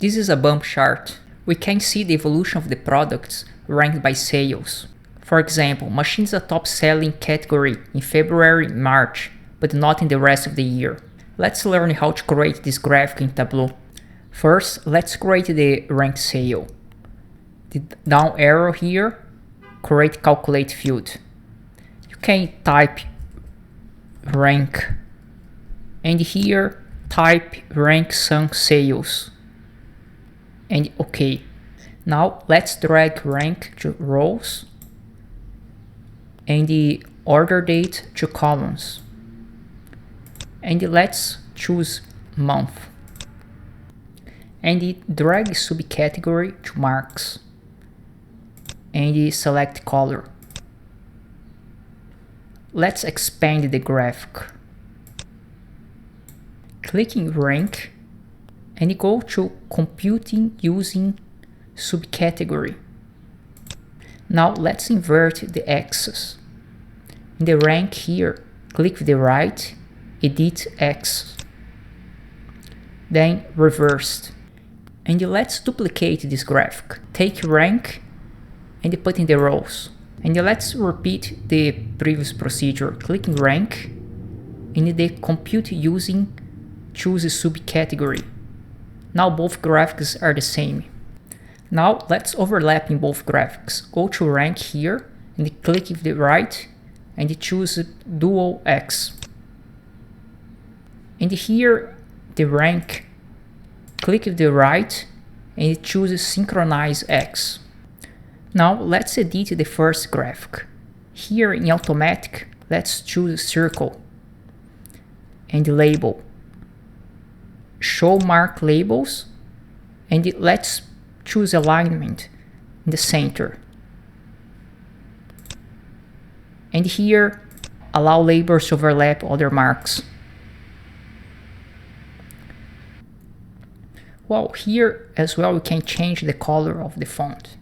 This is a bump chart. We can see the evolution of the products ranked by sales. For example, machines are top selling category in February, March, but not in the rest of the year. Let's learn how to create this graphic in Tableau. First, let's create the rank sale. The down arrow here, create calculate field. You can type rank, and here type rank some sales, and OK. Now let's drag rank to rows and the order date to columns, and let's choose month, and drag subcategory to marks, and select color. Let's expand the graphic. Click in rank and go to computing using subcategory. Now let's invert the axis. In the rank here, click with the right, edit axis, then reversed. And let's duplicate this graphic. Take rank and put in the rows. And let's repeat the previous procedure. Click in rank, and the compute using choose a subcategory. Now both graphics are the same. Now let's overlap in both graphics. Go to rank here and click with the right and choose dual X. And here the rank, click with the right and choose synchronize X. Now let's edit the first graphic. Here in automatic, let's choose circle and label. Show mark labels, and let's choose alignment in the center. And here, allow labels to overlap other marks. Well, here as well we can change the color of the font.